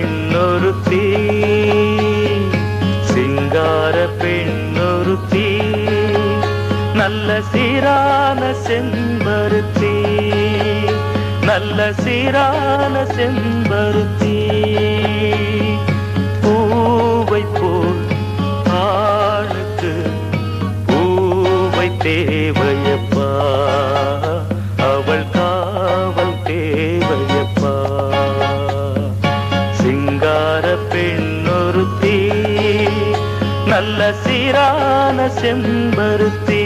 பெண்ணொருத்தி சிங்கார பெண்ணொருத்தி நல்ல சீரான செம்பருத்தி நல்ல சீரான செம்பருத்தி பூவை போல் ஆளுக்கு பூவை தேவையப்பா அவள் காவல் தேவையப்பா சிங்கார பெண்ணொருத்தி நல்ல சீரான செம்பருத்தி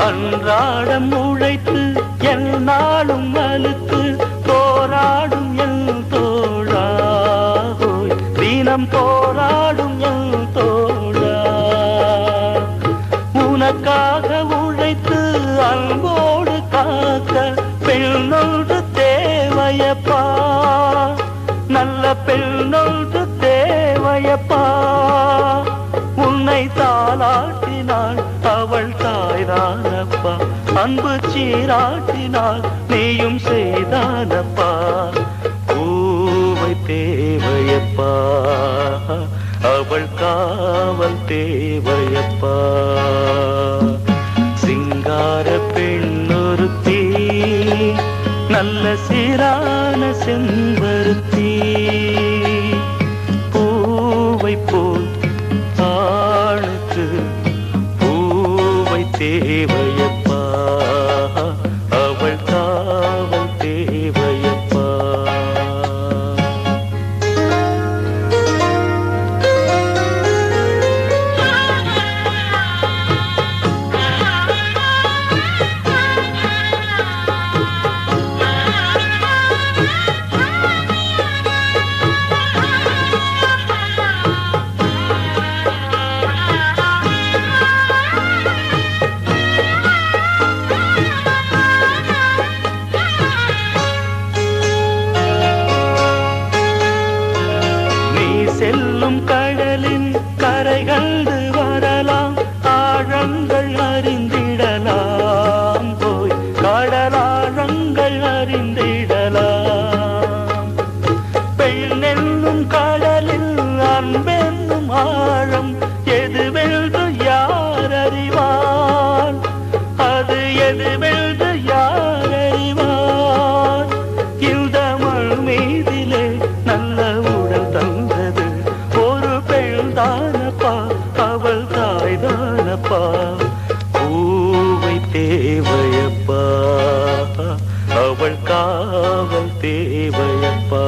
அன்றாடம் உழைத்து என் நாளும் அழுத்து போராடும் என் தோழா தினம் போராடும் என் தோழா உனக்காக உழைத்து அன்போடு காக்க பெண்ணொன்று தேவையப்பா நல்ல பெண்ணொன்று தேவையப்பா உன்னை தாளாட்டினாள் அவள் தாய்தானப்பா அன்பு சீராட்டினாள் நீயும் செய்தானப்பா பூவை தேவையப்பா அவள் காவல் தேவையப்பா சிங்கார பெண்ணொருத்தி நல்ல சீரான செம்பருத்தி பூவை போல் ஆளுக்கு பூவை தேவையப்பா அவள் காவல் தேவையப்பா செல்லும் கடலின் கரை கண்டு வரலாம் ஆழங்கள் அறிந்திடலாம் போய் கடலாழங்கள் அறிந்திடலாம் பெண்ணென்னும் கடலில் அன்பென்னும் ஆழம் எதுவென்று யார் அறிவார் அது எதுவென்று யார் அறிவார் இந்த மண் மீதிலே நல்ல உடல் தந்தது தானப்பா அவள் தாய்தானப்பா பூவை தேவையப்பா அவள் காவல் தேவையப்பா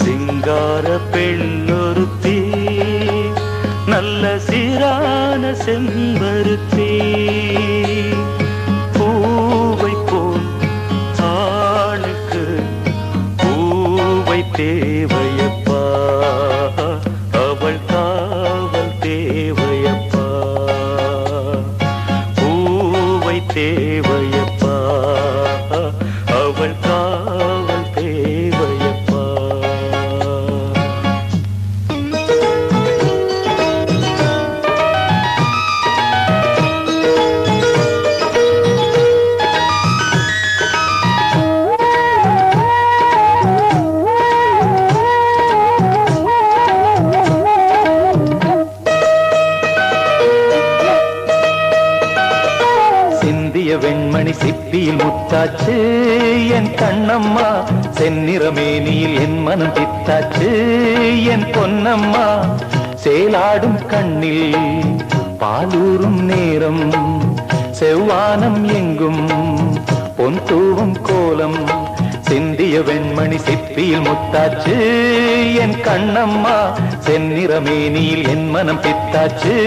சிங்கார பெண்ணொருத்தி நல்ல சீரான செம்பருத்தி பூவை போல் ஆளுக்கு பூவை தேவையப்பா அவள் காவல் தேவையப்பா பூவை தேவையப்பா அவள் காவல் தேவையப்பா வெண்மணி சிப்பியில் முத்தாச்சு என் கண்ணம்மா செந்நிறமேனியில் என் மனம் பித்தாச்சு என் பொன்னம்மா சேலாடும் கண்ணில் பாலூரும் நேரம் செவ்வானம் எங்கும் பொன் தூவும் கோலம் சிந்திய வெண்மணி சிப்பியில் முத்தாச்சு என் கண்ணம்மா செந்நிறமேனியில் என் மனம் பித்தாச்சு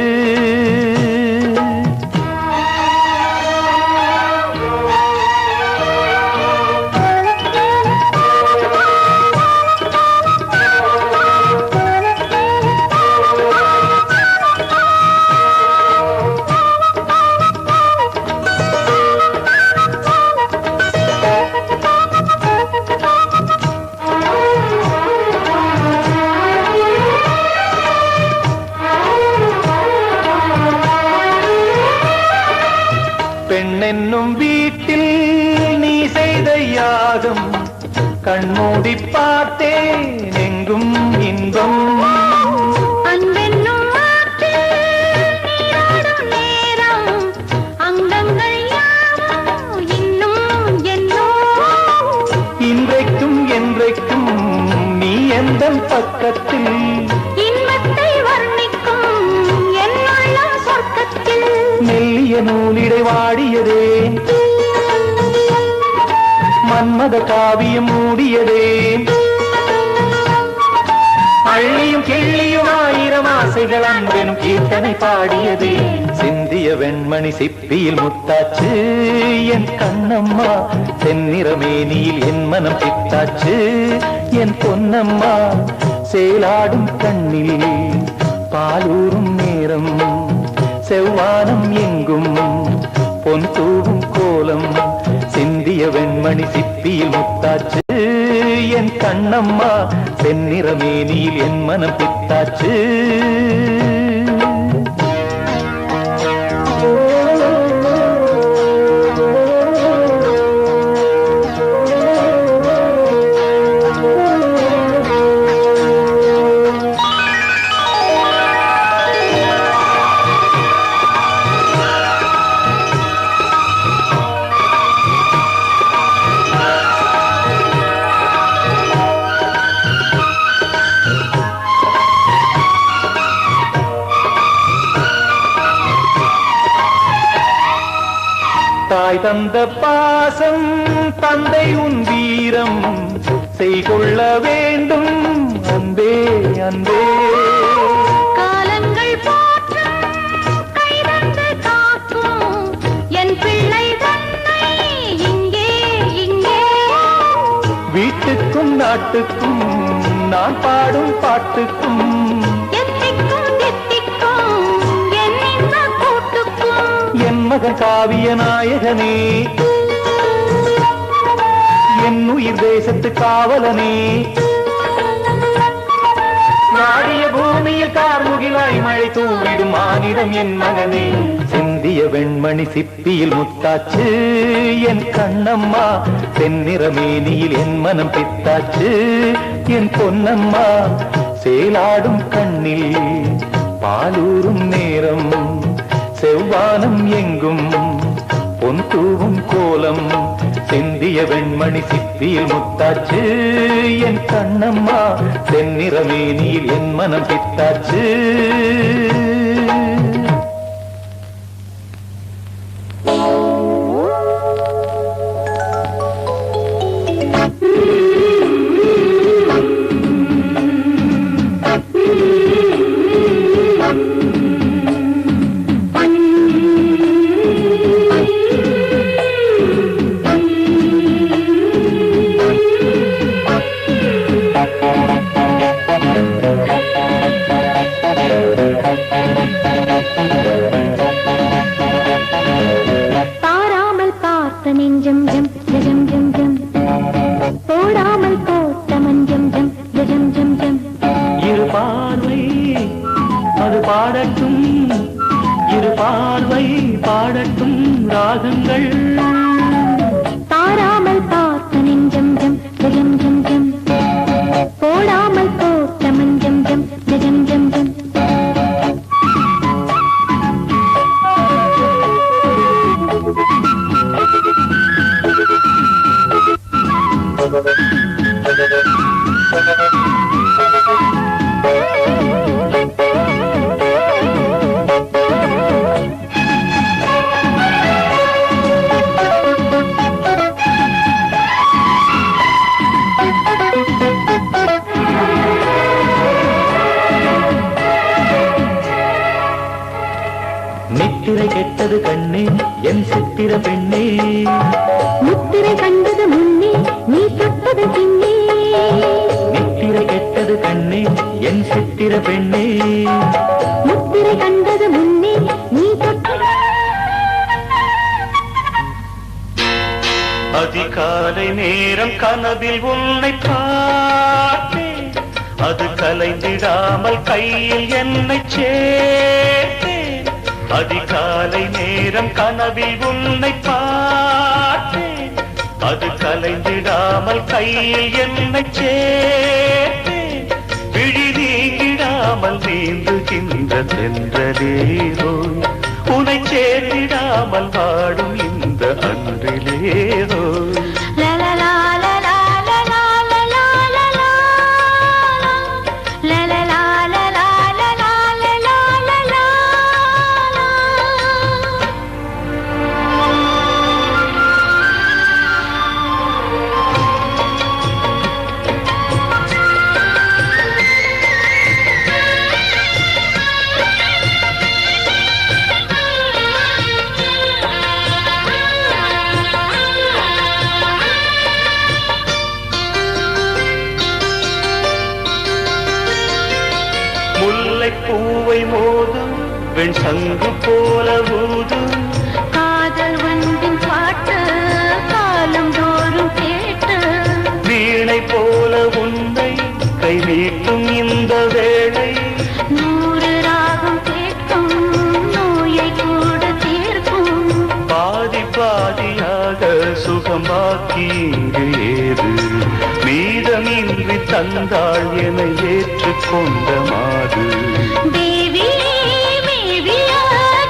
கண்மூடி பார்த்தேன் எங்கும் இன்பம். அன்பென்னும் ஆற்றில் நீராடும் நேரம் அங்கங்கள் யாவும் இன்னும் என்னும். இன்றைக்கும் என்றைக்கும் நீ எந்தன் பக்கத்தில் இன்பத்தை வர்ணிக்கும் என்னுள்ள சொர்க்கத்தில். மெல்லிய நூலிடை வாடியதே மன்மத காவியம் மூடியதே. அள்ளியும் கிள்ளியும் ஆயிரம் ஆசைகள் அன்பெனும் கீர்த்தனை பாடியதே. சிந்திய வெண்மணி சிப்பியில் முத்தாச்சு என் கண்ணம்மா. தென்னிறமேனியில் என் மனம் பித்தாச்சு என் பொன்னம்மா. சேலாடும் கண்ணில் பாலூரும் நேரம் செவ்வானம் எங்கும் பொன் தூவும் கோலம். சிந்திய வெண்மணி சிப்பியில் முத்தாச்சு என் கண்ணம்மா. தென்னிறமேனியில் என் மனம் பித்தாச்சு. தாய் தந்த பாசம் தந்தை உன் வீரம் செய்கொள்ள வேண்டும் அன்பே அன்பே. காலங்கள் போற்றும் கைதந்து காக்கும் என் பிள்ளை தன்னை இங்கே இங்கே. வீட்டுக்கும் நாட்டுக்கும் நான் பாடும் பாட்டுக்கும் என் மகன் காவிய நாயகனே என் உயிர் தேசத்து காவலனே. நாடிய பூமியில் கார்முகிலாய் மழை தூவிடும் மானிடம் என் மகனே. சிந்திய வெண்மணி சிப்பியில் முத்தாச்சு என் கண்ணம்மா. தென்னிறமேனியில் என் மனம் பித்தாச்சு என் பொன்னம்மா. சேலாடும் கண்ணில் பாலூரும் நேரம் செவ்வானம் எங்கும் பொன் தூவும் கோலம். சிந்திய வெண்மணி சிப்பியில் முத்தாச்சு என் கண்ணம்மா. தென்னிறமேனியில் என் மனம் பித்தாச்சு. தாராமல் பார்த்த நெஞ்சம் ஜம் ஜம் ஜம் ஜம். போடாமல் போட்ட மஞ்சம் ஜம் ஜம் ஜம் ஜம். இரு பார்வை அது பாடட்டும் இரு பார்வை பாடட்டும் ராகங்கள். தாராமல் பார்த்த நெஞ்சம் ஜம் ஜம் ஜம் ஜம். போடாமல் போட்ட மஞ்சம் ஜம் ஜம் ஜம் ஜம். நித்திரை கெட்டது கண்ணே என் சித்திர பெண்ணே. முத்திரை கண்டது முன்னே நீ தொட்டது பின்னே. நித்திரை கெட்டது கண்ணே என் சித்திர பெண்ணே. முத்திரை கண்டது முன்னே நீ தொட்டது. அதிகாலை நேரம் கனவில் உன்னை பார்த்தேன். அது கலைந்திடாமல் கையில் என்னை சேர்த்தேன். அதிகாலை நேரம் கனவில் உன்னை பார்த்தேன். அது கலைந்திடாமல் கையில் என்னை சேர்த்தே விழி நீங்கிடாமல் நீந்துகின்ற தென்றலேரோ உனை சேர்ந்திடாமல் வாடும் இந்த அன்றிலேரோ பூவை மோதும் வெண் சங்கு போல ஊதும் காதல் வண்டின் பாட்டு காலம் தோறும் கேட்டு வீணை போல உன்னை கை நீட்டும் இந்த வேளை 100 ராகம் கேட்கும் நோயை கூட தீர்க்கும் பாதி பாதியாக சுகமாக்கி இங்கு ஏது மீதமின்றி தந்தாள் என ஏற்றுக்கொண்ட மாது தேவி மேவியா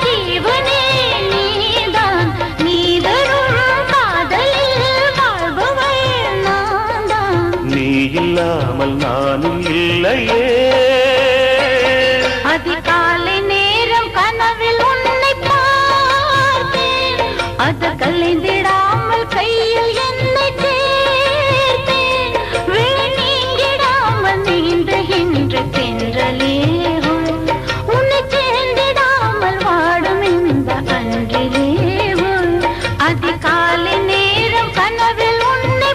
ஜீவனே நீதான் நீதரும் காதலில் வாழ்பவள் நான்தான் நீ இல்லாமல் நானும் இல்லையே அதிகாலை நேரம் கனவில் உன்னை பார்த்தேன் அது கலைந்திடாமல் கையில் என்னை சேர்த்தேன் விழி நீங்கிடாமல் நீண்டுகின்ற தென்றலே உன்னை சேர்ந்திடாமல் வாடும் இந்த அன்றிலே அதிகாலை நேரம் கனவில் உன்னை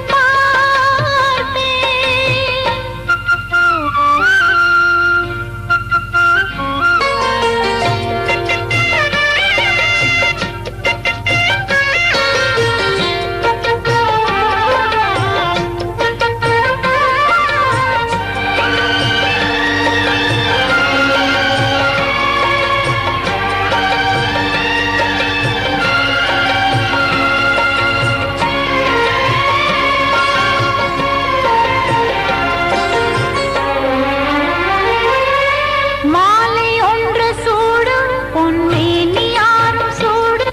மாலை ஒன்று சூடு பொன்னேனி யாரும் சூடு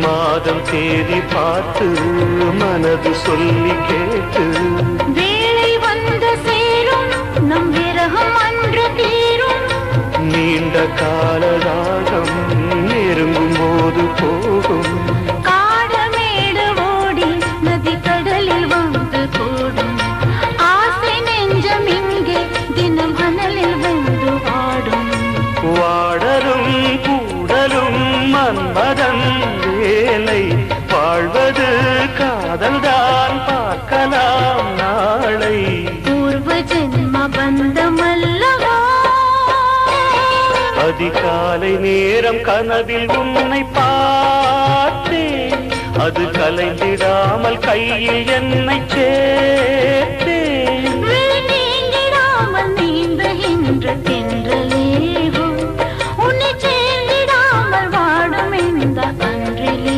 மாதம் தேதி பார்த்து மனது சொல்லி கேட்டு வேளை வந்து சேரும் நம் விரகம் அன்று தீரும் நீண்ட காலராகம் நெருங்கும் போது போகும் காடமேடு ஓடி நதி கடலில் வந்து கூடும் ஆசை நெஞ்சம் இங்கே தினம் அனலில் வந்து வாடும் வாடலும் கூடலும் மன்மதன் வேலை வாழ்வது காதல்தான் பார்க்கலாம் நாளை பூர்வ ஜென்ம பந்தமல்லவா அதிகாலை நேரம் கனவில் உன்னை பார்த்தேன் அது கலைந்திடாமல் கையில் என்னை சேர்த்தேன் விழி நீங்கிடாமல் நீந்துகின்ற தென்றலே உன்னை சேர்ந்திடாமல் வாடும் இந்த அன்றிலே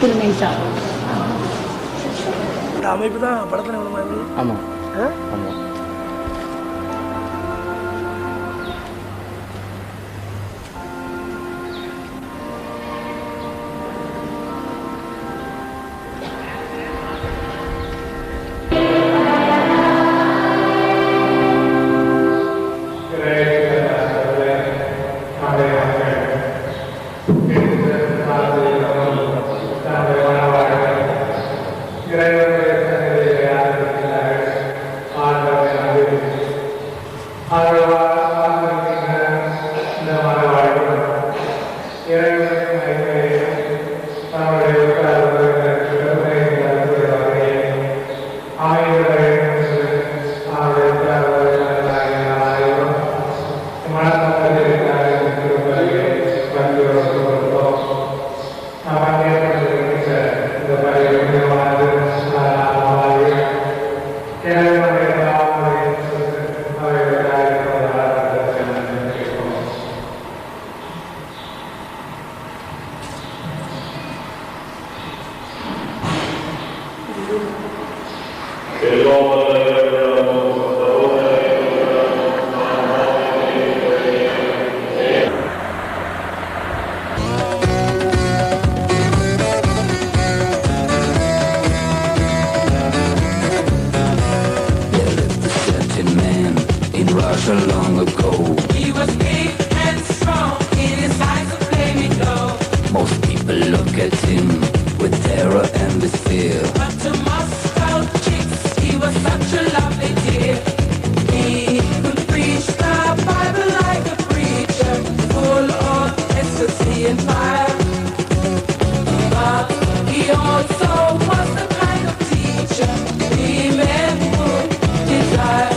திரு நைசா. இந்த அமைப்பு தான் படத்தில் எவ்வளோ மாதிரி ஆமாம் ஆ ஆமாம். Long ago, He was big and strong, in his eyes a flaming glow. most people look at him with terror and with fear. But to Moscow chicks, he was such a lovely dear. He could preach the Bible like a preacher, full of ecstasy and fire. But he also was the kind of teacher women would desire.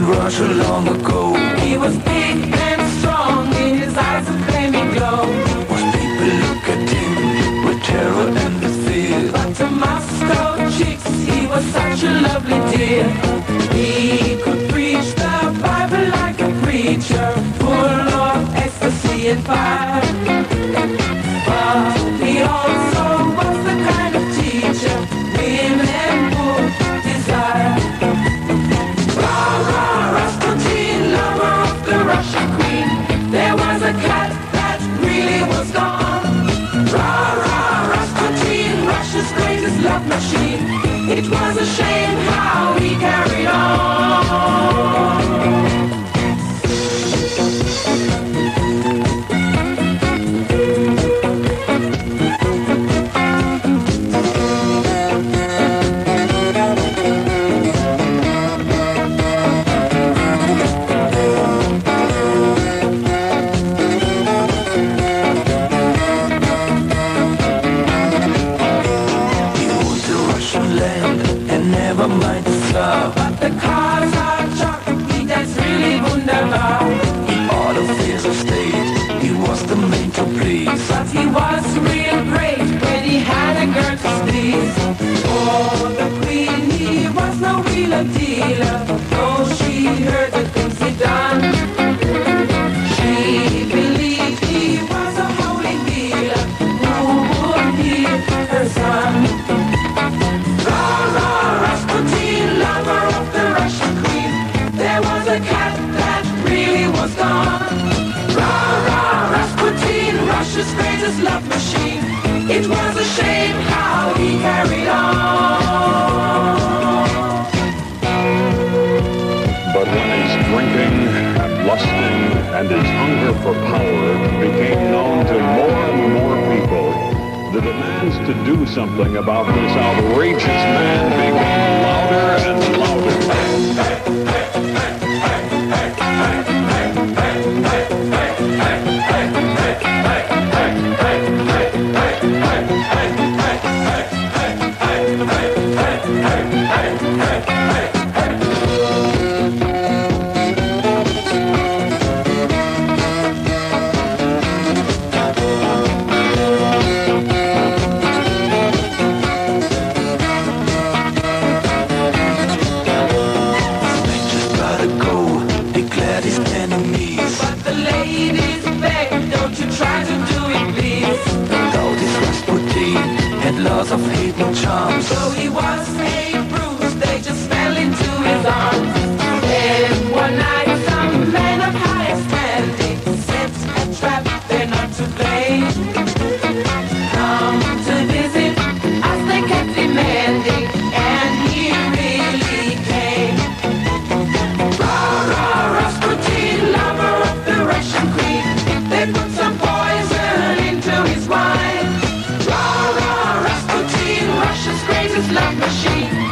Russia long ago, He was big and strong, in his eyes a flaming glow. most people look at him with terror and with fear. But to Moscow chicks, he was such a lovely dear. He could preach the Bible like a preacher, full of ecstasy and fire. But he also was the kind of teacher women would desire. Rasputin, lover of the Russian queen. There was a cat that really was gone. Rasputin, Russia's greatest love machine. It was a shame how he carried on. He ruled the Russian land and never mind the star. But the cars are chocolate, that's really wunderbar. In all affairs of state, he was the man to please. But he was real great when he had a girl to please. For the queen, he was no real dealer. Though she heard the things he done, she believed he was a holy healer who would heal her son. Rasputin, lover of the Russian queen. There was a cat that really was gone. Rasputin, Russia's Russia's greatest love machine. It was a shame how he carried on. But when his drinking and lusting and his hunger for power became known to more and more people, the demands to do something about this outrageous man became louder and louder. Gotta go, declared his enemies. But the ladies begged, don't you try to do it, please. Though this Rasputin had laws of hate and charms, So he was a bruise, they just fell into his arms. Then one night some men of high standing set a trap, they're not to blame. Come to visit as they kept demanding, and he really came. Rah, rah, Rasputin, lover of the Russian queen. They put some poison into his wine. Rah, rah, Rasputin, Russia's greatest love machine.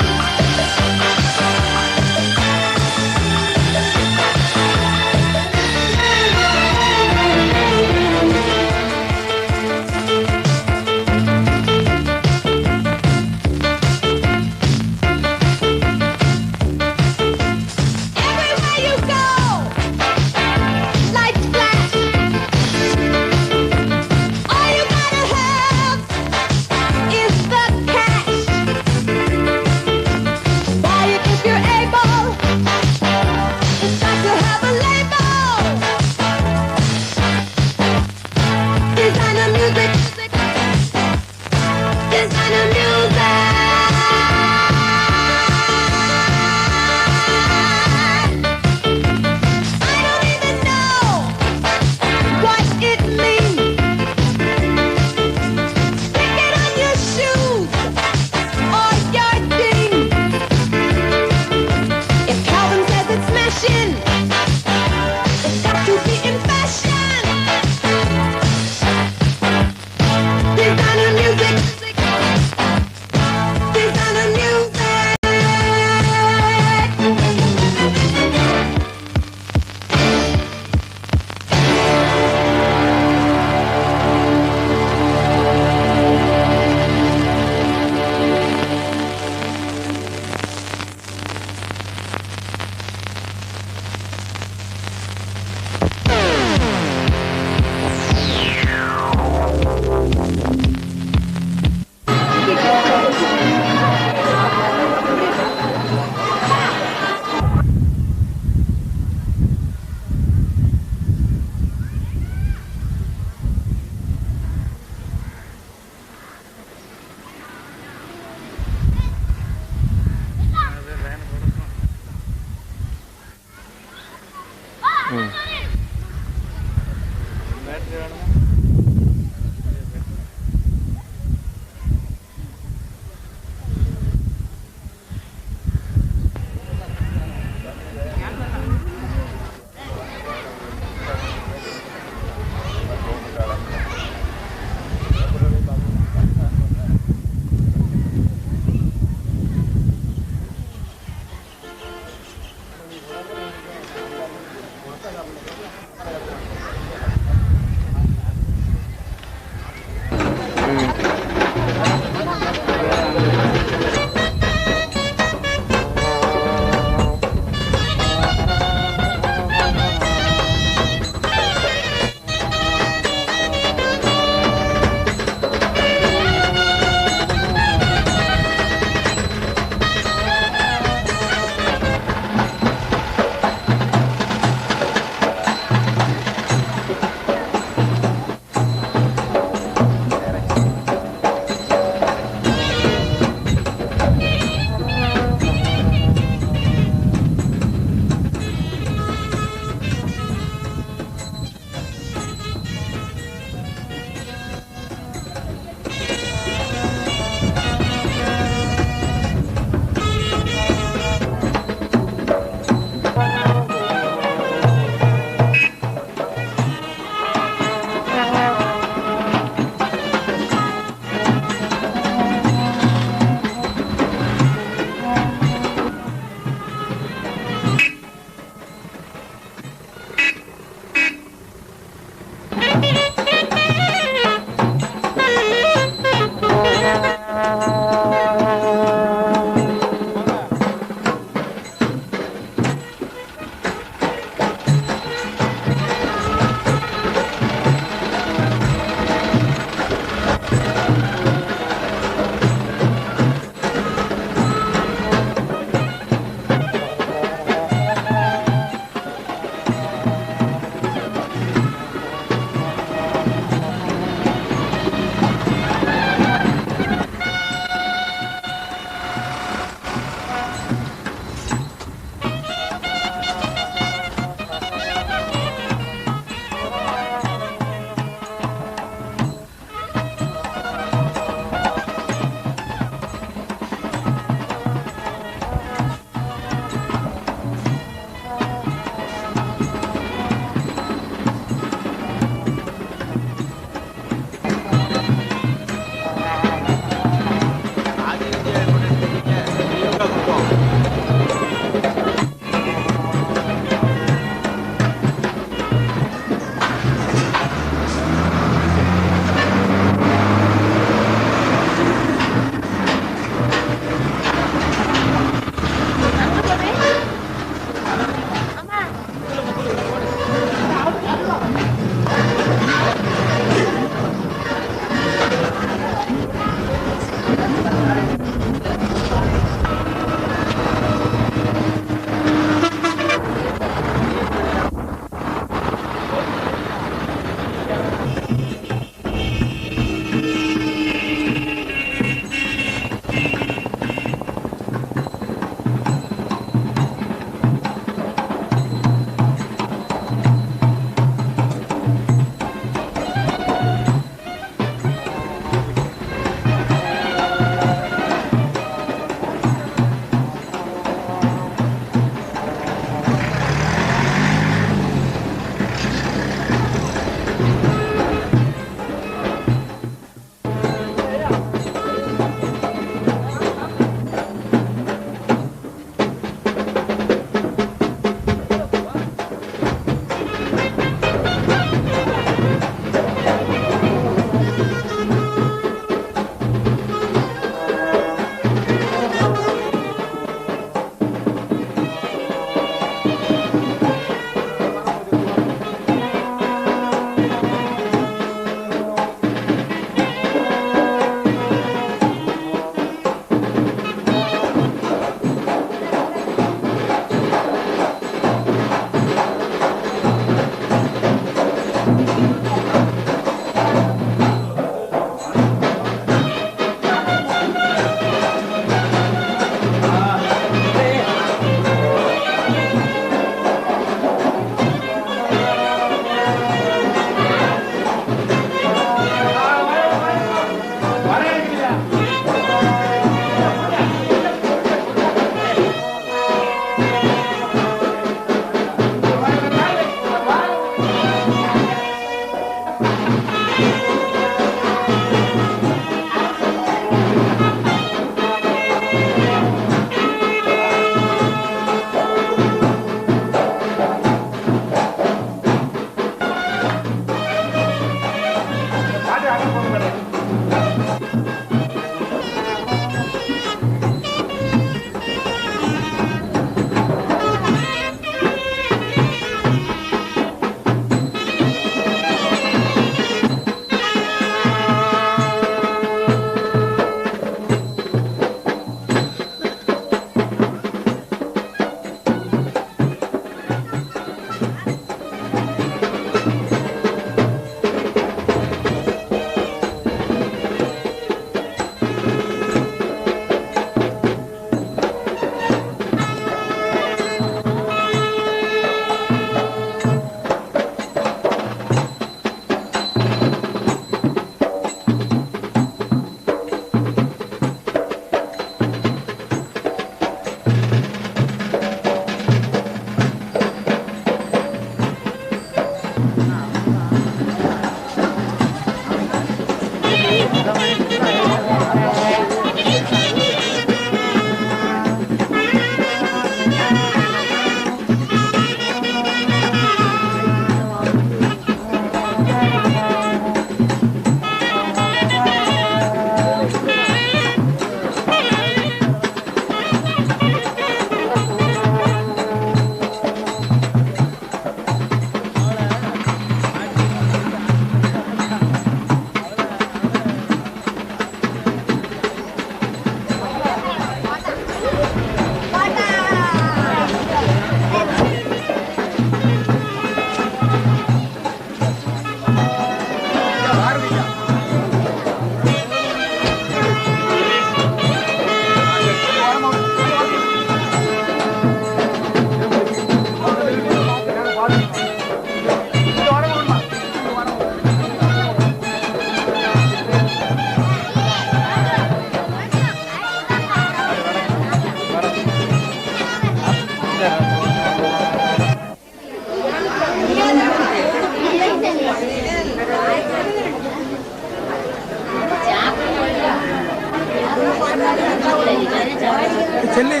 Selli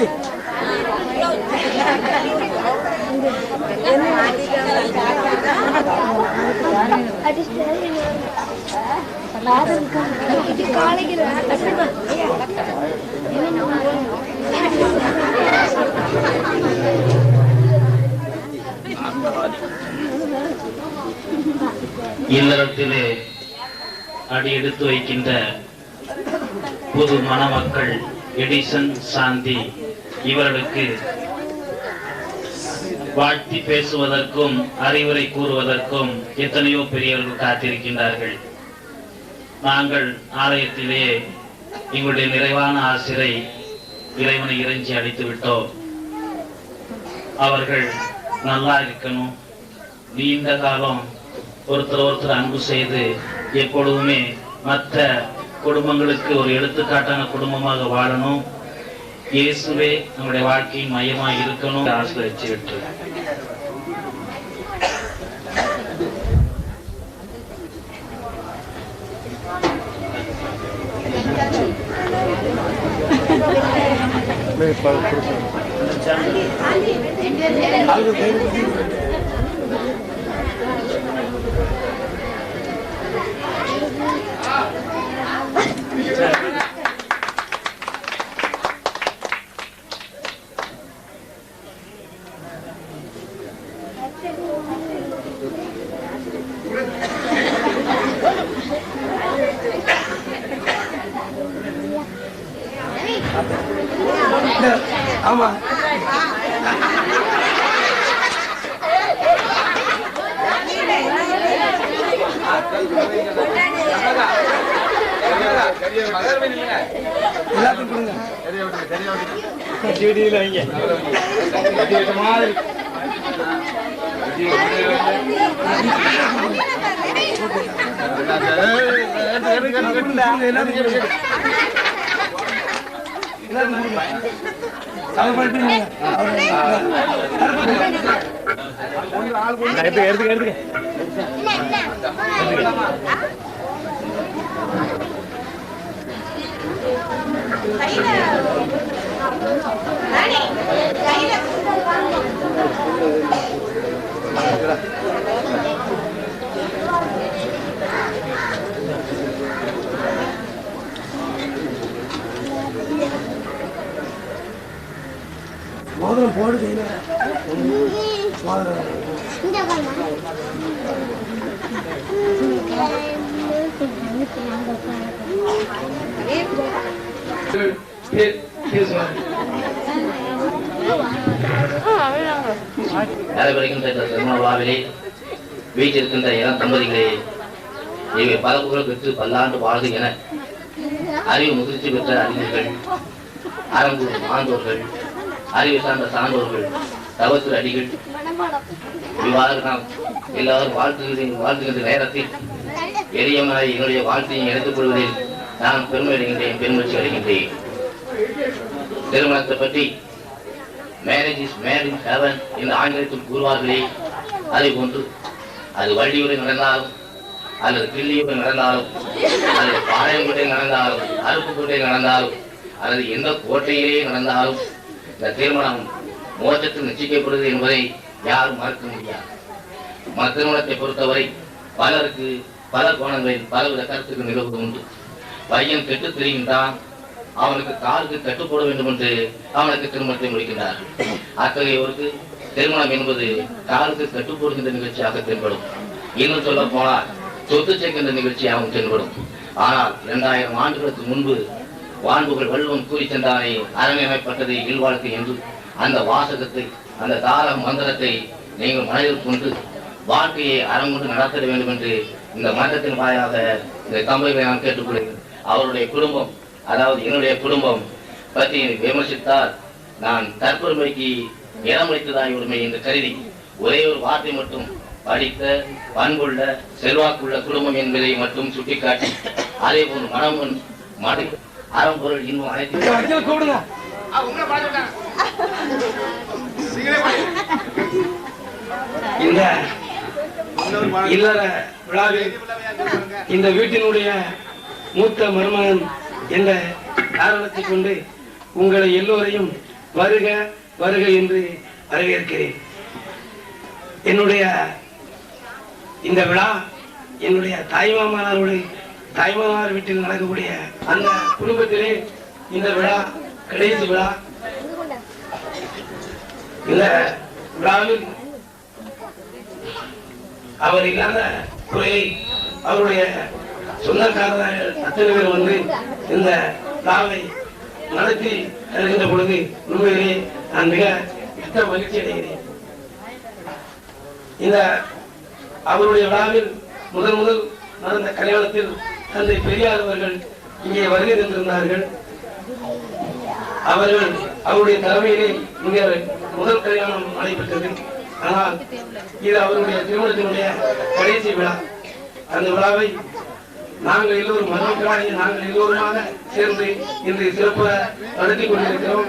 இல்லறத்திலே அடி எடுத்து வைக்கின்ற புது மணமக்கள் Edison சாந்தி இவர்களுக்கு வாழ்த்தி பேசுவதற்கும் அறிவுரை கூறுவதற்கும் எத்தனையோ பெரியவர்கள் காத்திருக்கின்றார்கள். நாங்கள் ஆலயத்திலே எங்களுடைய நிறைவான ஆசிரை இறைவனை இறைஞ்சி அடித்து விட்டோம். அவர்கள் நல்லா இருக்கணும், நீண்ட காலம் ஒருத்தர் அன்பு செய்து எப்பொழுதுமே மற்ற குடும்பங்களுக்கு ஒரு எடுத்துக்காட்டான குடும்பமாக வாழணும். இயேசுவே நம்முடைய வாழ்க்கையின் மையமாக இருக்கணும். ஆசிரியச்சு விட்டு ஆமா எல்லாத்தையும் கொடுங்க. செடியில் வைங்க மாதிரி எடுத்துக்க மோதிரம் போடு கையில திருமணவிழாவிலே வீட்டிருக்கின்ற இளம் தம்பதிகளே, இவை பல புகழ் பெற்று பல்லாண்டு வாழ்க என அறிவு முதிர்ச்சி பெற்ற அறிஞர்கள், அரங்கூர் ஆண்டோர்கள், அறிவு சார்ந்த சான்றோர்கள், தவத்திரு அடிகள் இவ்வாறு நாம் எல்லாரும் வாழ்த்துகின்ற நேரத்தில் எளியமாய் என்னுடைய வாழ்த்தையை எடுத்துக் கொள்வதில் நான் பெருமை அடைகின்றேன், பெருமூச்சு அடைகின்றேன். திருமணத்தை பற்றி marriage is made in heaven என்று ஆங்கிலத்தில் கூறுவார்களே, அதை போன்று அது வள்ளியுடன் நடந்தாலும் அல்லது கிள்ளியுடன் நடந்தாலும் அல்லது பாளையங்கோட்டை நடந்தாலும் அருப்புக்கோட்டை நடந்தாலும் அல்லது எந்த கோட்டையிலே நடந்தாலும் இந்த திருமணம் மோட்சத்தில் நிச்சயிக்கப்படுவது என்பதை யாரும் மறுக்க முடியாது. திருமணத்தை பொறுத்தவரை பலருக்கு பல கோணங்களில் பலவித கருத்துக்கு நிகழ்வு உண்டு. பையன் கெட்டு தெரிகின்றான், அவனுக்கு காலுக்கு கட்டுப்பட வேண்டும் என்று அவனுக்கு திருமணத்தை முடிக்கின்றார்கள். அத்தகையவருக்கு திருமணம் என்பது காலுக்கு கட்டுப்படுகின்ற நிகழ்ச்சியாக தென்படும். இன்னும் சொல்ல போனால் சொத்து சேர்க்கின்ற நிகழ்ச்சியாகவும் தென்படும். ஆனால் 2000 ஆண்டுகளுக்கு முன்பு வான்புகள் வள்ளுவன் கூறி சென்றானே, அரண்மைப்பட்டது இல்வாழ்க்கை என்று அந்த வாசகத்தை, அந்த தார மந்திரத்தை நீங்கள் மனதில் கொண்டு வாழ்க்கையை அறங்கொண்டு நடத்த வேண்டும் என்று இந்த மன்றத்தின் வாயாக இந்த தம்பதிகளை நான் கேட்டுக்கொள்கிறேன். அவருடைய குடும்பம், அதாவது என்னுடைய குடும்பம் பற்றி விமர்சித்தால் நான் தற்பெருமைக்கு இடமளித்ததாய் உரிமை என்று கருதி ஒரே ஒரு வார்த்தை மட்டும், படித்த பண்புள்ள செல்வாக்குள்ள குடும்பம் என்பதை மட்டும் சுட்டிக்காட்டி, அதே போன்று மனமுன் மடு அறம்பொருள் இன்னும் அனைத்து இந்த இல்லற விழாவில் இந்த வீட்டினுடைய மூத்த மருமகன் என்ற காரணத்தை கொண்டு உங்களை எல்லோரையும் வருக வருக என்று வரவேற்கிறேன். என்னுடைய இந்த விழா என்னுடைய தாய்மாமனார் வீட்டில் நடக்கக்கூடிய அந்த குடும்பத்திலே இந்த விழா கடைசி விழா. இந்த விழாவில் அவர் இல்லாத குறையை அவருடைய சொந்தக்காரர்கள் அத்தனை பேர் வந்து இந்த விழாவை நடத்தி தருகின்ற பொழுது உண்மையிலே நான் மிக மகிழ்ச்சி அடைகிறேன். இந்த அவருடைய விழாவில் முதல் நடந்த கல்யாணத்தில் தந்தை பெரியார் அவர்கள் இங்கே வருகை தந்திருந்தார்கள். அவருடைய தலைமையிலே இங்கே முதல் கல்யாணம் நடைபெற்றது. ஆனால் இது அவருடைய திருமணத்தினுடைய கடைசி விழா. அந்த விழாவை நாங்கள் எல்லோரும் மருமக்களாகிய நாங்கள் எல்லோருமாக சேர்ந்து இன்று சிறப்பாக நடத்தி கொண்டிருக்கிறோம்.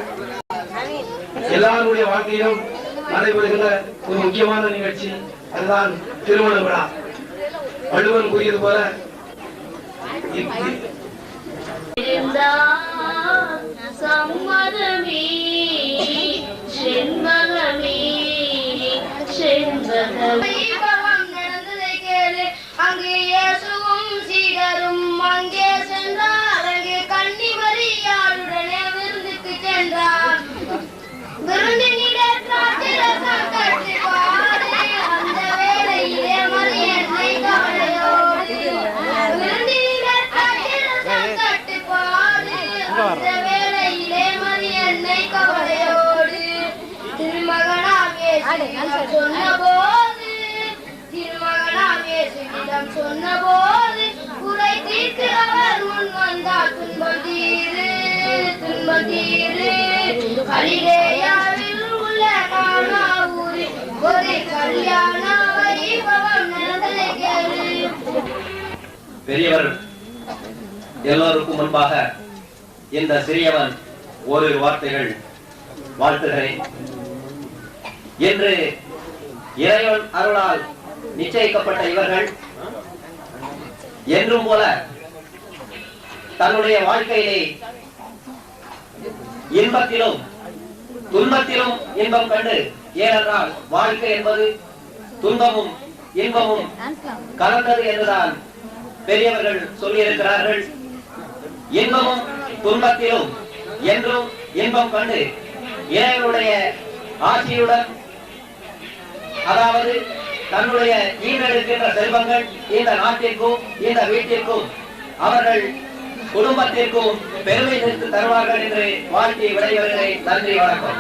எல்லாருடைய வாழ்க்கையிலும் நடைபெறுகின்ற ஒரு முக்கியமான நிகழ்ச்சி அதுதான் திருமண விழா. வள்ளுவன் கூறியது போல சம்மதமே செண்பகமே செண்பகமே நடந்ததை கேளு. அங்கே இயேசுவும் சீடரும் அங்கே சென்றார். அங்கே கன்னிமரியாளுடனே விருந்துக்கு சென்றார். விருந்தினிலே திராட்சைரசம் கட்டி பாடு. அந்த வேளையிலே மரியன்னை கவலையோடு விருந்தினிலே திராட்சைரசம் கட்டி பாடு. அந்த வேளையிலே மரியன்னை கவலையோடு திருமகனாம் இயேசுவிடம் சொன்னபோது குறை தீர்த்து அவர் முன் வந்தார். துன்பம் தீரு கலிலேயாவில் உள்ள கானா ஊரில் ஒரு கல்யாண வைபவம் நடந்ததை கேளு. பெரியவர் எல்லோருக்கும் முன்பாக இந்த சிறியவன் ஒரு வார்த்தைகள் வாழ்த்துகிறேன். என்று இறைவன் அருளால் நிச்சயிக்கப்பட்ட இவர்கள் என்றும் போல தன்னுடைய வாழ்க்கையிலே இன்பத்திலும் துன்பத்திலும் இன்பம் கண்டு, ஏனென்றால் வாழ்க்கை என்பது துன்பமும் இன்பமும் கலந்தது என்றுதான் பெரியவர்கள் சொல்லியிருக்கிறார்கள். இன்பமும் துன்பத்திலும் என்றும் இன்பம் கண்டு இறைவனுடைய ஆட்சியுடன், அதாவது தன்னுடைய ஈடெடுக்கின்ற செல்வங்கள் இந்த நாட்டிற்கும் இந்த வீட்டிற்கும் அவர்கள் குடும்பத்திற்கும் பெருமை சேர்த்து தருவார்கள் என்று வாழ்த்தி விடைபெறுகிறேன். நன்றி, வணக்கம்.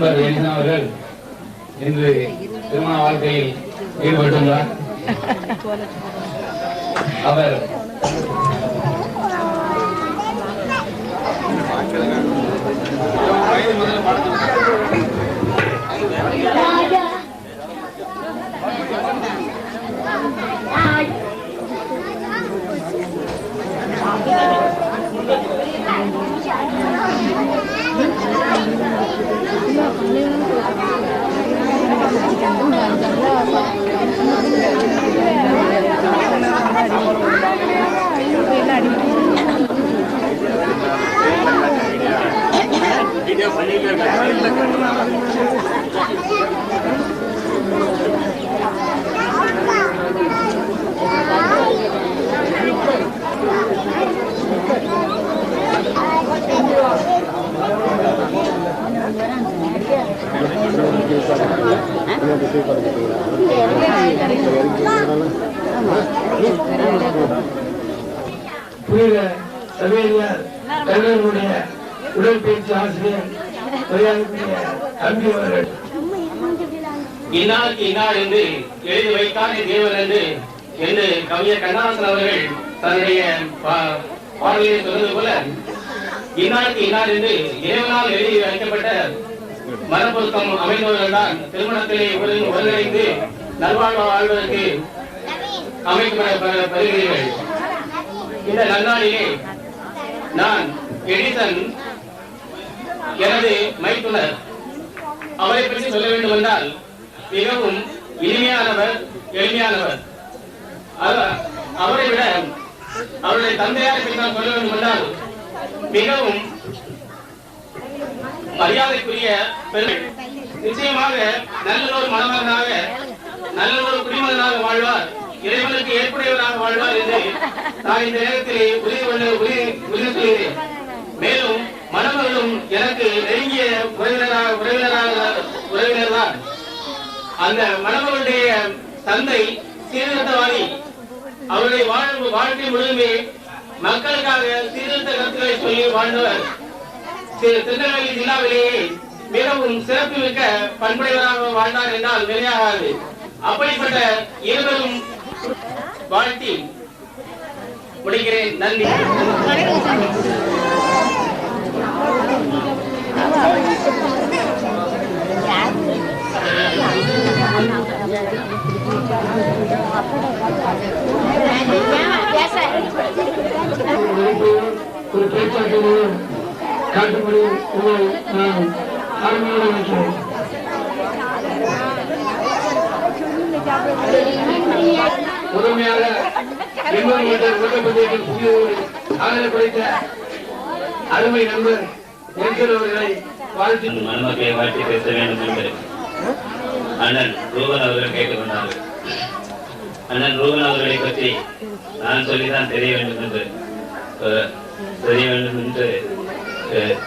நண்பர் எலிசா அவர்கள் இன்று திருமண வாழ்க்கையில் ஈடுபட்டுள்ளார். அவர் புனித சவேரியார் கல்லூரியுடைய உடற்பயிற்சி ஆசிரியர் மரியாதைக்குரிய அன்பி அவர்கள் இன்னாருக்கு இன்னார் என்று எழுதி வைத்தானே தேவன் என்று கவிஞர் கண்ணதாசன் அவர்கள் தன்னுடைய பாடலில் சொன்னது போல இன்னாருக்கு இன்னார் என்று இறைவனால் எழுதி வைக்கப்பட்ட மனப்பொருத்தம் அமைந்தவர்கள் தான் திருமணத்திலே ஒருங்கிணைந்து நல்வாழ்வு வாழ்வதற்கு அமைக்கப்படுகிறீர்கள். இந்த நன்னாளிலே நான் எடிசன் எனது மைத்துனர் அவரை பற்றி சொல்ல வேண்டும் என்றால் மிகவும் இனிமையானவர், எளிமையானவர். அவரை விட அவருடைய தந்தையாரை பற்றி நான் சொல்ல வேண்டும் என்றால் மிகவும் மரியாதைக்குரிய பெண்கள். நிச்சயமாக நல்லதொரு மணமகனாக நல்லதொரு குடிமகனாக வாழ்வார், இறைவனுக்கு ஏற்புடையவராக வாழ்வார் என்று நான் இந்த நேரத்திலே உறுதி சொல்கிறேன். மேலும் மணமகளும் எனக்கு நெருங்கிய உறவினர் தான். அந்த மணமகளுடைய தந்தை சீர்திருத்தவாதி. அவருடைய வாழ்க்கை முழுதுமே மக்களுக்காக சீர்திருத்த கருத்துக்களை சொல்லி வாழ்ந்தவர். திருநெல்வேலி ஜில்லாவிலேயே மிகவும் சிறப்புமிக்க பண்புடையவராக வாழ்ந்தார் என்றால் வெளியாகாது. அப்படிப்பட்ட இருவரும் வாழ்த்தி முடிக்கிறேன். நன்றி. ஒரு பேச்சாட்டு மூலம் காட்டும்படி உங்களை நான் ஆர்வலோடு வைக்கிறேன். முதன்மையாக புதிய அருமை நண்பர் அவர்களை வாழ்த்து மணமக்களை வாழ்த்தி பேச வேண்டும் என்று அண்ணன் ரூபன் அவர்கள் கேட்டுக்கொண்டார்கள். அண்ணன் ரூபன் அவர்களை பற்றி நான் சொல்லிதான் தெரிய வேண்டும் என்று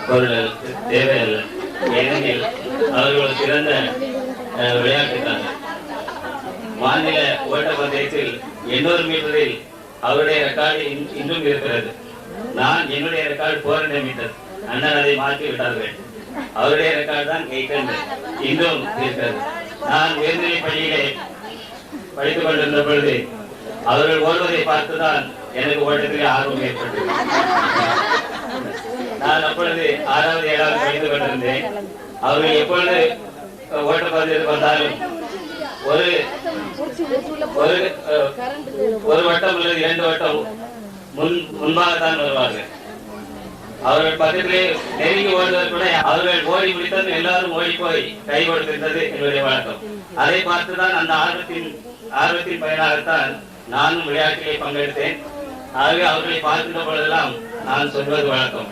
பொருள் தேவையல்ல. ஏனெனில் அவர்கள் சிறந்த விளையாட்டுக்காரர். மாநில ஓட்டப்பந்தயத்தில் 800 மீட்டரில் அவருடைய ரெக்கார்டு இன்றும் இருக்கிறது. நான் என்னுடைய ரெக்கார்டு 400 மீட்டர். அண்ணன் அதை மாற்றி விட்டார்கள். அவருடைய ரெக்கார்டு தான் 800 இன்றும் இருக்கிறது. நான் உயர்நிலை பள்ளியிலே படித்துக் கொண்டிருந்த பொழுது அவர்கள் ஓடுவதை பார்த்துதான் எனக்கு ஓட்டத்திலே ஆர்வம் ஏற்பட்டது. நான் அப்பொழுது 6வது 7வது படித்துக் கொண்டிருந்தேன். அவர்கள் எப்பொழுது ஓட்டப்பந்தயத்துக்கு வந்தாலும் ஒரு வட்டம் அல்லது 2 வட்டம் முன்பாகத்தான் வருவார்கள். அவர்கள் பக்கத்திலே நெருங்கி ஓடுவது கூட அவர்கள் ஓடி முடித்தது எல்லாரும் ஓடி போய் கை கொடுத்திருந்தது என்னுடைய வழக்கம். அதை பார்த்துதான் அந்த ஆர்வத்தின் பயனாகத்தான் நானும் விளையாட்டிலே பங்கெடுத்தேன். ஆகவே அவர்களை பார்க்கின்ற பொழுதெல்லாம் நான் சொல்வது வழக்கம்,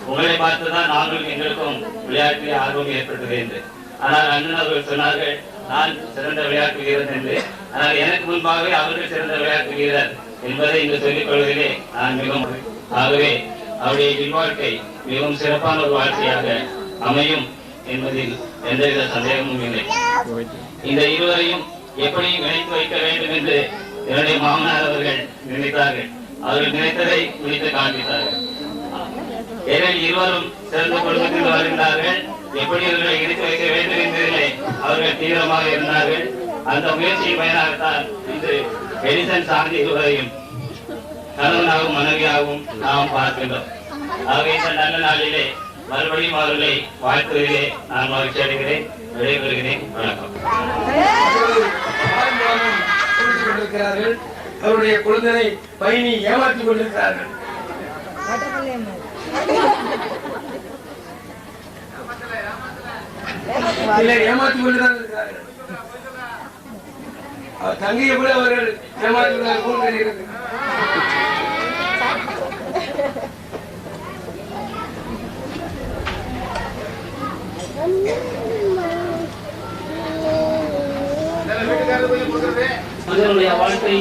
உங்களை பார்த்துதான் நாங்களும் எங்களுக்கும் விளையாட்டிலே ஆர்வம் ஏற்பட்டது என்று. ஆனால் அண்ணன் அவர்கள் சொன்னார்கள் நான் சிறந்த விளையாட்டு வீரர் என்று. ஆனால் எனக்கு முன்பாகவே அவர்கள் சிறந்த விளையாட்டு வீரர் என்பதை இங்கு சொல்லிக் கொள்வதிலே நான் மிகவும் ஆகவே அவருடைய இல்வாழ்க்கை மிகவும் சிறப்பான ஒரு வாழ்க்கையாக அமையும் என்பதில் எந்தவித சந்தேகமும் இல்லை. இந்த இருவரையும் எப்படி இணைத்து வைக்க வேண்டும் என்று என்னுடைய மாமனார் அவர்கள் நினைத்தார்கள். அவர்கள் நினைத்ததை முடித்து காண்பித்தார்கள். ஏனெனில் இருவரும் சிறந்த குடும்பத்தில் வருகிறார்கள். எப்படி இவர்களை இணைத்து வைக்க வேண்டும் என்பதிலே அவர்கள் தீவிரமாக இருந்தார்கள். அந்த முயற்சியின் பயனாகத்தான் இன்று எடிசன் சாந்தி இருவரையும் கணவனாகவும் மனைவியாகவும் நாம் பார்க்கின்றோம். ஆக இந்த நல்ல நாளிலே மறுபடியும் அவர்களை வாழ்த்துவதிலே நான் மகிழ்ச்சி அடைகிறேன். விடைபெறுகிறேன். வணக்கம். அவருடைய குழந்தையை பயணி ஏமாற்றிக் கொண்டிருக்கிறார்கள். ஏமாற்றிக் கொண்டுதான் இருக்கிறார்கள். தங்கையை கூட அவர்கள் ஏமாற்றுகிறார்கள். மனிதனுடைய வாழ்க்கை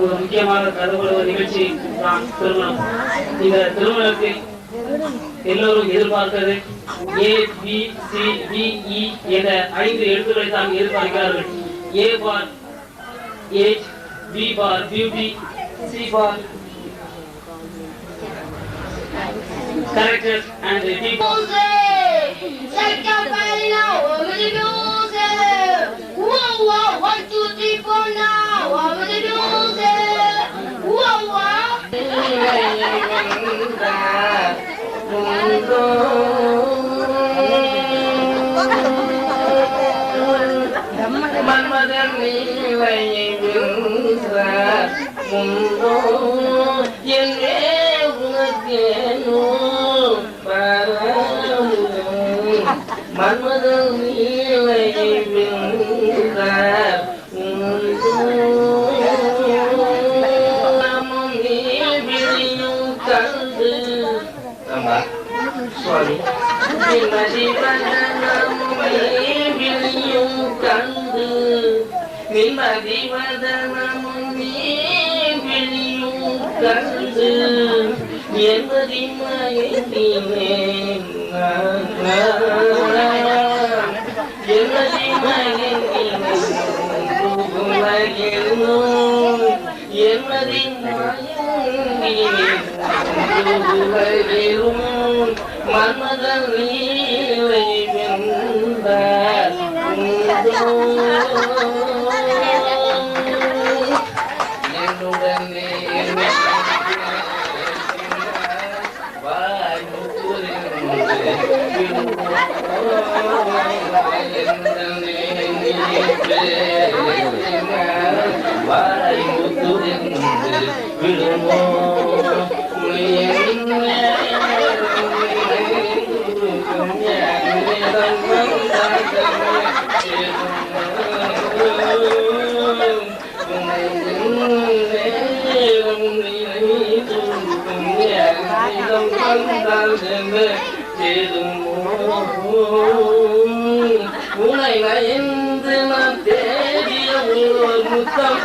ஒரு முக்கியமாக கருதப்படுவ நிகழ்ச்சி தான் திருமணம். இந்த திருமணத்தில் எல்லோரும் எதிர்பார்க்கிறது ABCDE என்ற 5 எழுத்துக்களை தான் எதிர்பார்க்கிறார்கள். A for age, B for beauty, C for character and D for Manmadhan நீலையை வென்றார் முன்போ என்னே உனக்கேனோ மன்மதன் நீலையை வென்றார் முன்போ நாமும் நீ விழியும் கண்டு சாரி விழியும் கண்டு நிம்மதிவதனமும் நீ விழியும் கண்டு என்பதி மயங்கினேன் என்பதி மயங்கினேன் என்பதி மயங்கினேன் மன்மதன் நீலை வென்றார் என்னுடனே விடுமோ உனை நயந்து நான் தேடிய ஒரு முத்தம்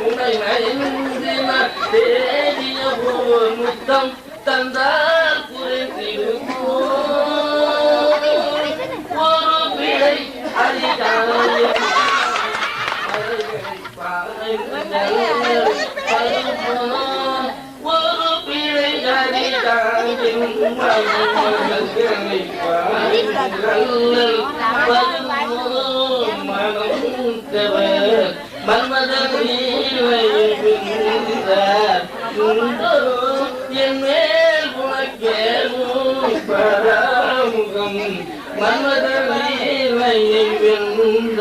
உனை நயந்து நான் தேடிய ஒரு முத்தம் தந்தால் குறைந்திடுமோ ஒரு பிழை அதிகாரம் ஒரு பிழை மன்மதன் என் மேல் உனக்கேனும் பராமுகம் மன்மதன் வென்ற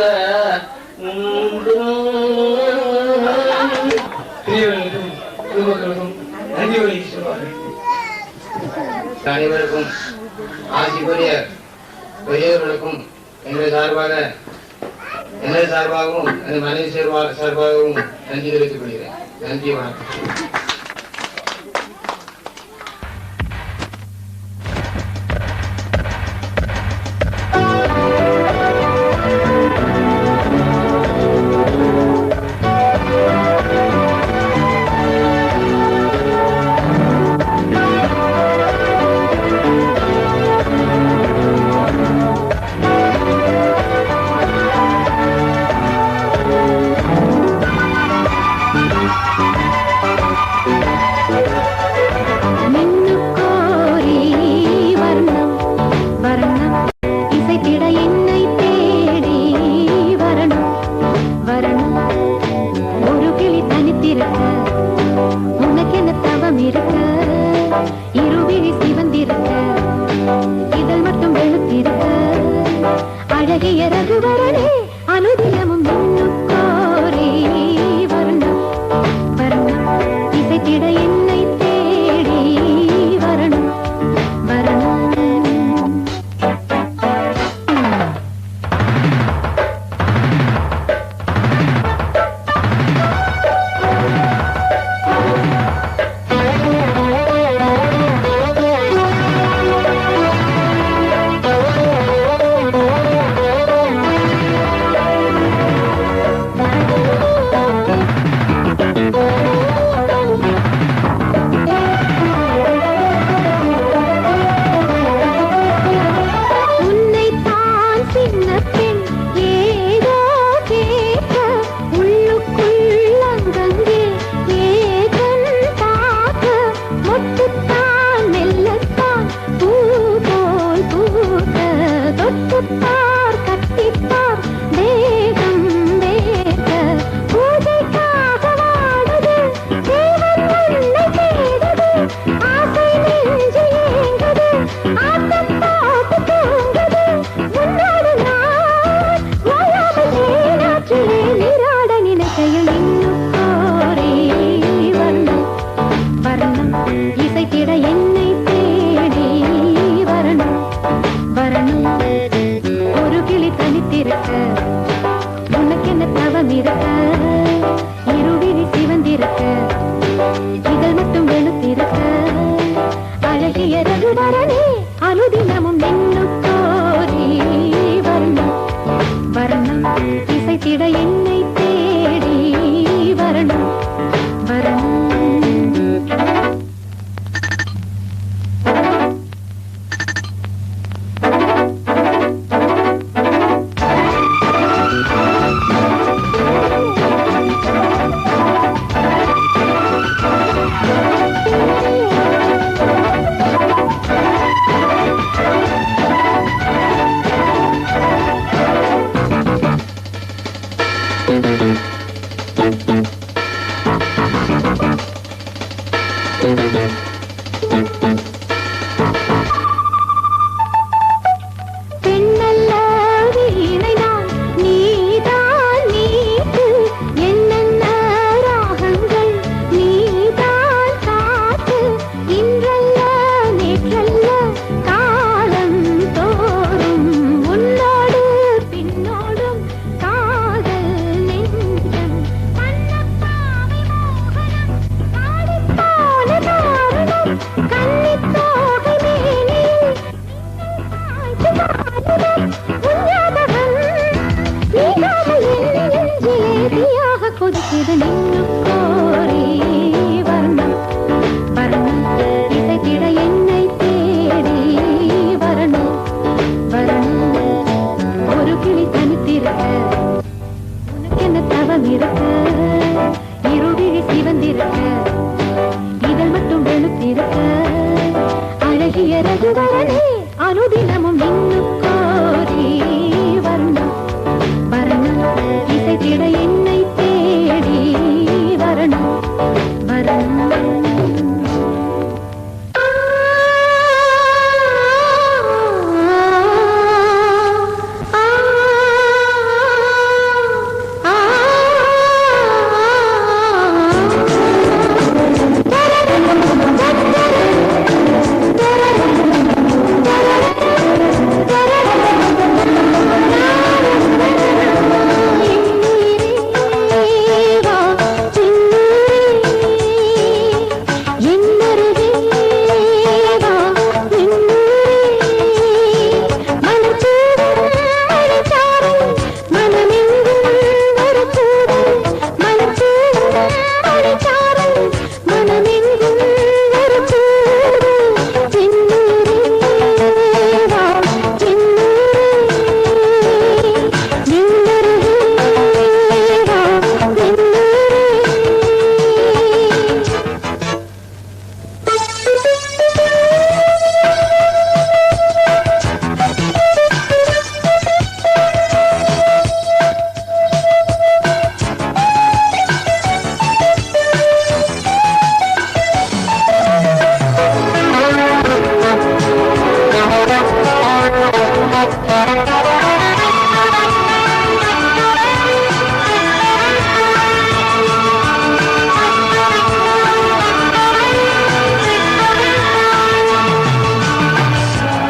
அனைவருக்கும் ஆட்சி புரிய பெரியவர்களுக்கும் எங்கள் சார்பாகவும் என் மனைவி சார்பாகவும் நன்றி தெரிவித்துக் கொள்கிறேன். நன்றி, வணக்கம்.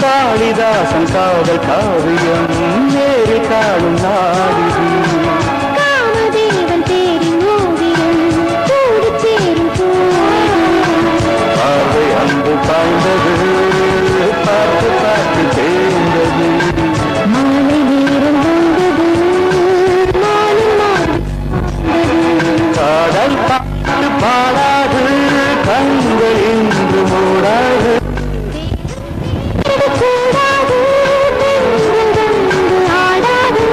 காளிதாசன் காதல் காவியம் நேரில் காணும் நாடிது காமதேவன் தேரின் ஓவியம் கூடி சேரும் பார்வை அன்பு பாய்ந்தது பார்த்து பார்த்து சேர்ந்தது மாலை நேரம் வந்தது காதல் பாட்டு பாடாது கண்கள் இன்று மூடாது கூடாது ஆடாது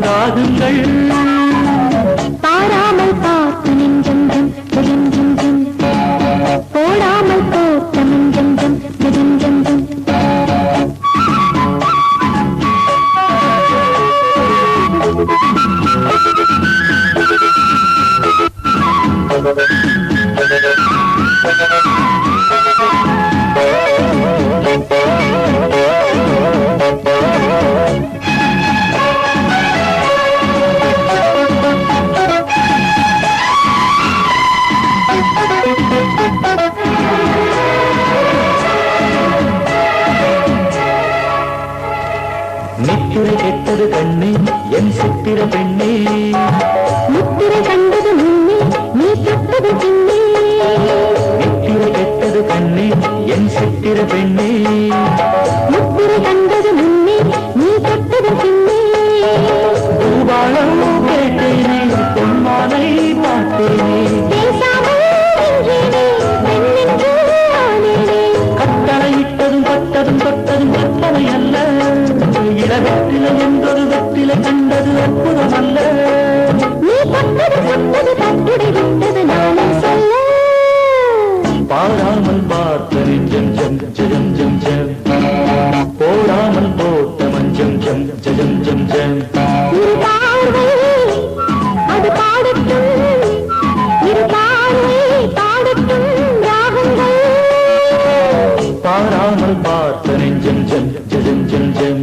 ராகங்கள் பாராமல் பார்த்த நெஞ்சம் ஜம் ஜம் ஜம் ஜம் போடாமல் போட்ட மஞ்சம் ஜம் ஜம் ஜம் ஜம் நித்திரை கெட்டது கண்ணே என் சித்திர பெண்ணே முத்திரை கண்டது முன்னே நீ தொட்டது பின்னே நித்திரை கெட்டது கண்ணே என் சித்திர பெண்ணே முத்திரை கண்டது முன்னே நீ தொட்டது பின்னே பூபாலம் கேட்டேனே பொன்மாலை பார்த்தேனே பேசாமல் நின்றேனே பெண்ணென்று ஆனேனே கட்டளையிட்டதும் பட்டதும் தொட்டதும் கற்பனை அல்ல இளவெற்றிலை என்றொரு வெற்றிலை கண்டது அற்புதம் அல்ல நீ தொட்டது தொட்டது தட்டுடை விட்டது நானே சொல்ல பாடாமல் பார்த்த நெஞ்சம் ஜம் ஜம் ஜம் ஜம் போடாமல் போட்ட மஞ்சம் ஜம் ஜம் ஜம் ஜம் இரு பார்வை அது பாடட்டும் இரு பார்வை பாடட்டும் ராகங்கள் பாடாமல் பார்த்த நெஞ்சம் ஜம் ஜம் ஜம் ஜம்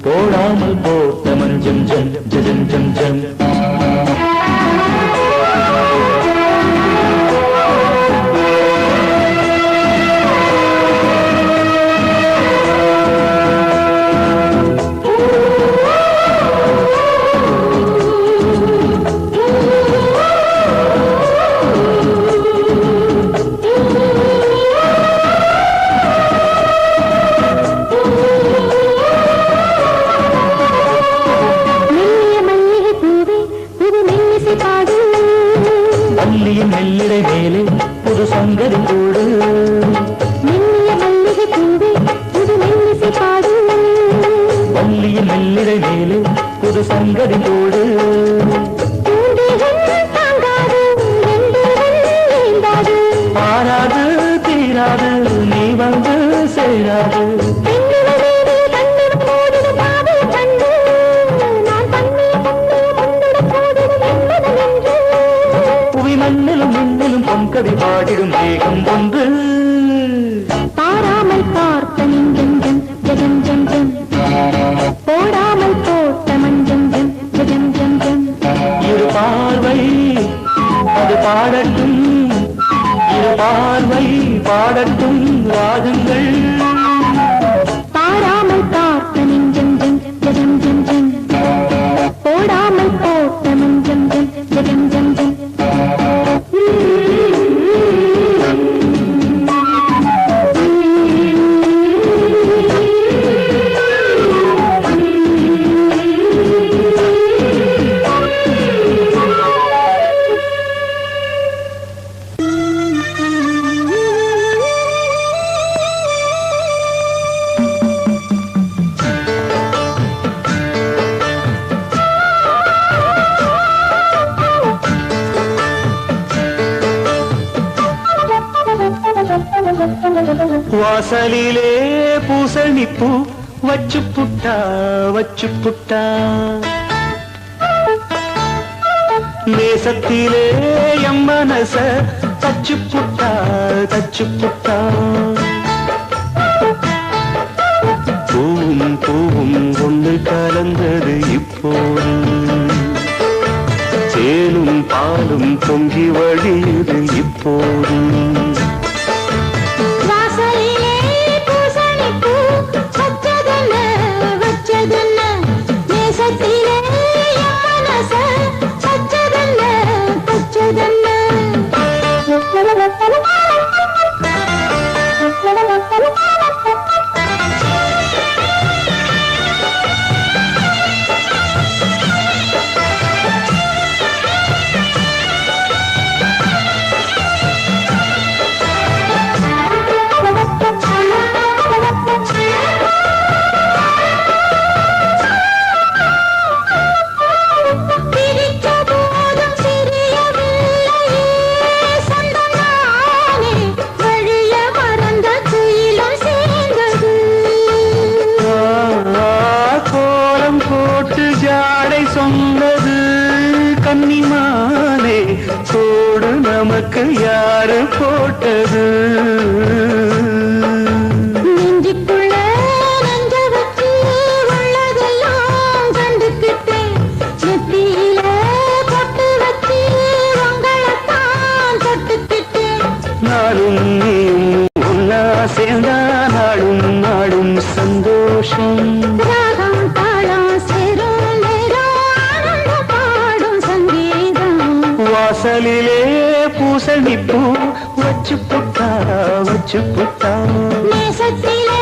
போடாமல் போட்ட மஞ்சம் ஜம் ஜம் ஜம் ஜம் மல்லியின் மெல்லிடை மேலே புது சங்கரி கூடு மல்லியின் மெல்லிடை மேலே புது சங்கரி கூடு பாராது தீராது நீ வந்து சேராது மண்ணிலும் மின்னிலும் பொன்கவி பாடிடும் தேகம் ஒன்று பாராமல் பார்த்த நெஞ்சம் ஜம் ஜம் ஜம் ஜம் போடாமல் போட்ட மஞ்சம் ஜம் ஜம் ஜம் ஜம் இரு பார்வை அது பாடட்டும் இரு பார்வை பாடட்டும் ராகங்கள் பாராமல் பார்த்த நெஞ்சம் ஜம் ஜம் ஜம் ஜம் போடாமல் போட்ட மஞ்சம் ஜம் ஜம் ஜம் ஜம் வாசலிலே பூசணிப்பூ வச்சு புட்டா நேசத்திலே எம் மனச தச்சு புட்டா பூவும் பூவும் ஒன்று கலந்தது இப்போது தேனும் பாலும் பொங்கி வழியுது இப்போது சொன்னது கன்னிமானே, கோடு நமக்கு யாரு போட்டது? நெஞ்சுக்குள்ள நெஞ்ச வச்சு உள்ளதெல்லாம் கண்டுக்கிட்டேன். நெத்தியில பொட்டு வச்சு உங்களைத்தான் தொட்டுக்கிட்டேன். நாளும் நீயும் ஒன்னா சேர்ந்தா நாடும் நாடும் சந்தோஷம். ராகம் தாளம் சேரும் நேரம் ஆனந்தம் பாடும் சங்கீதம். வாசலிலே பூசணி பூ வச்சு புட்டா வச்சு புட்டா. நேசத்திலே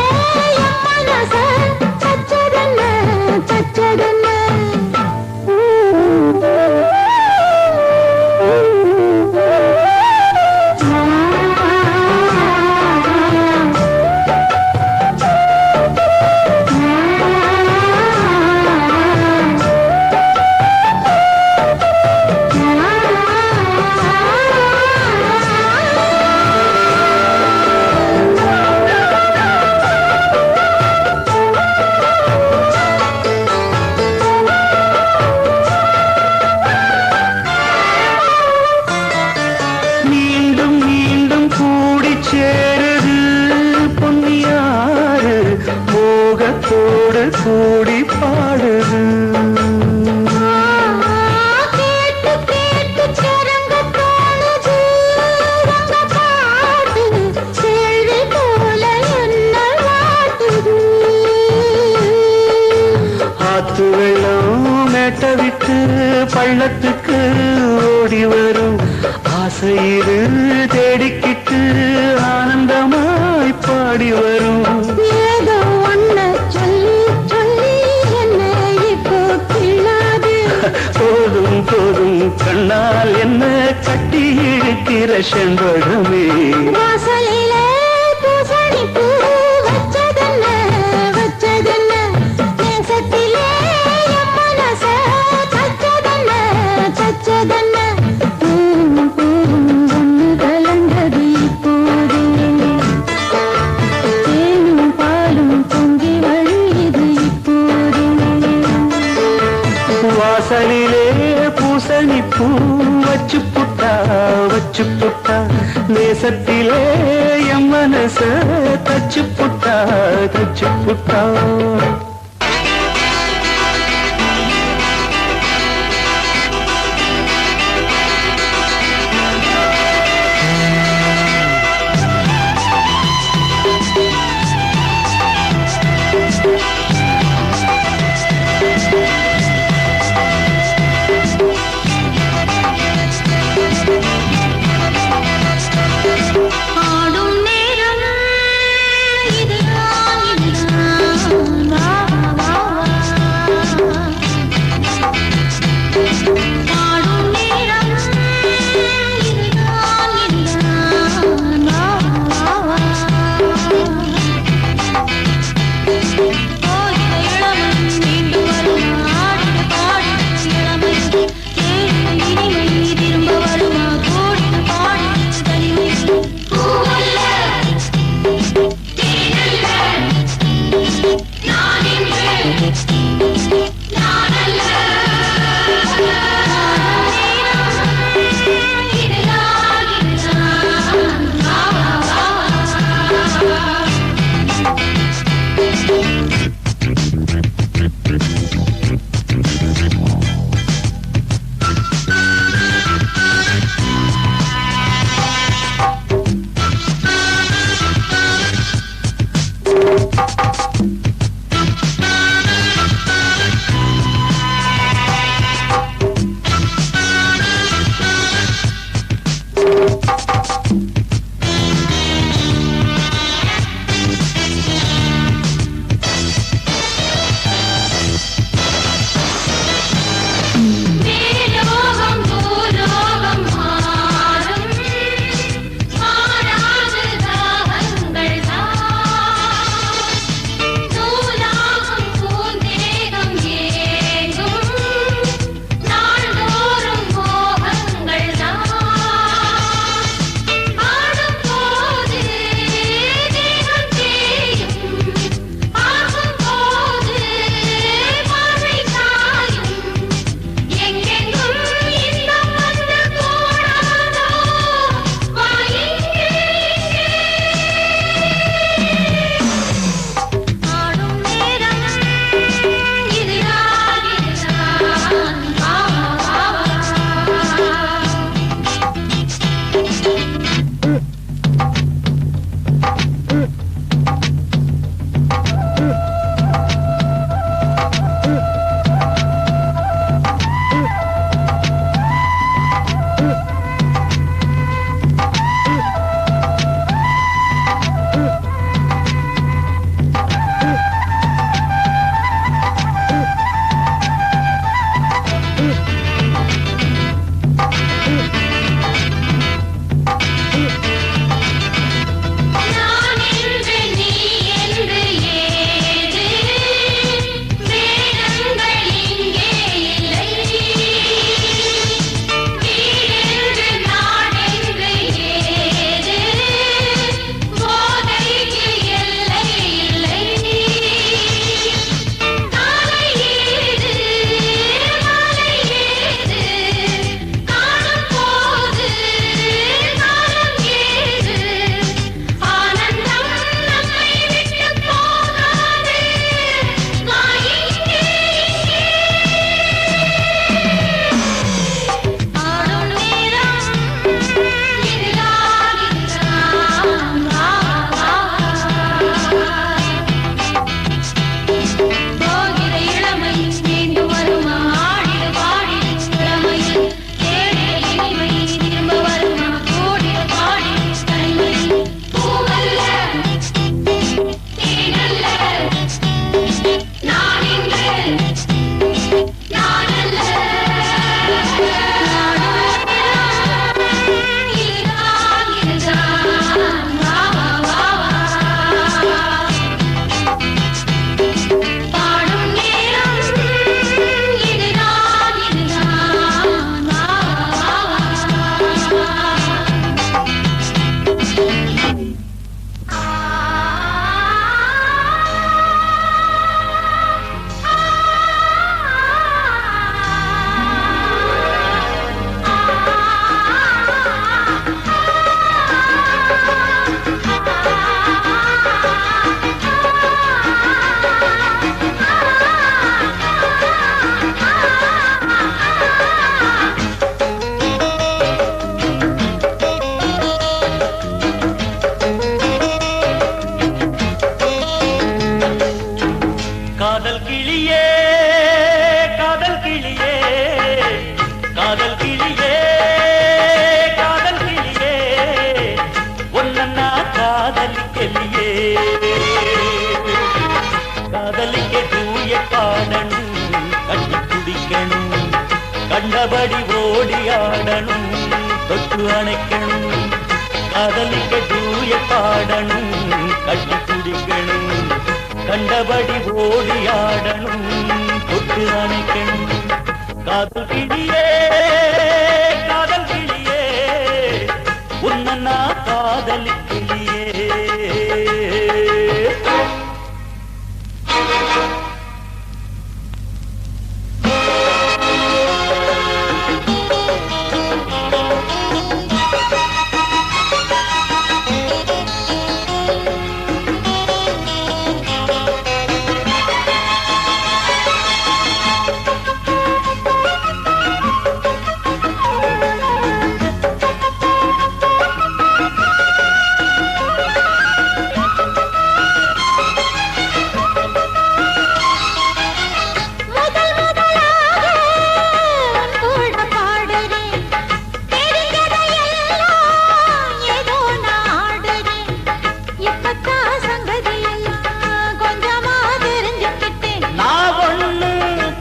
என் மனச தச்சதென்ன தச்சதென்ன. மீண்டும் மீண்டும் கூடி சேருது பொன்னியாறு, மோகத்தோடு கூடி பாடுது. கேட்டு கேட்டு கிறங்க தோணுது உங்க பாட்டு. கேள்வி போல என்ன வாட்டுது. ஆத்து வெள்ளம் மேட்ட விட்டு பள்ளத்துக்கு ஓடி வரும். ஆசையிரு தேடிக்கிட்டு ஆனந்தமாய் பாடி வரும். ஏதோ ஒன்ன சொல்லி சொல்லி என்ன இப்போ கிள்ளாது. போதும் போதும் கண்ணால் என்ன கட்டி இழுக்கிற செண்பகமே. வாசலிலே பூசணி பூ வச்சதென்ன வச்சதென்ன. நேசத்திலே என் மனச தச்சதென்ன தச்சதென்ன. பூவும் பூவும் ஒன்று கலந்தது இப்போது. தேனும் பாலும் பொங்கி வழியுது இப்போது. வாசலிலே பூசணி பூ வச்சு புட்டா வச்சு புட்டா. நேசத்திலே என் மனச தச்சு புட்டா தச்சு புட்டா. ஆடும் நேரம் இதுதான் இதுதான். கண்டபடி ஓடியாடணும் தொட்டு அணைக்கணும் காதலிக்க டூய பாடணும் கட்டி குடிக்கணும் கண்டபடி ஓடியாடணும் தொட்டு அணைக்கணும் காதல் கிளியே உன்ன நான் காதலிக்கிளியே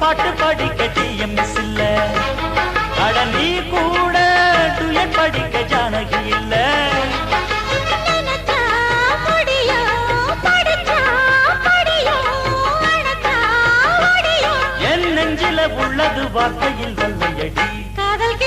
பாட்டு படிக்க டிஎம்எஸ் இல்ல அட நீ கூட டுயட் படிக்க ஜானகி இல்ல என் நெஞ்சில உள்ளது வார்த்தையில் வல்லையடி காதல்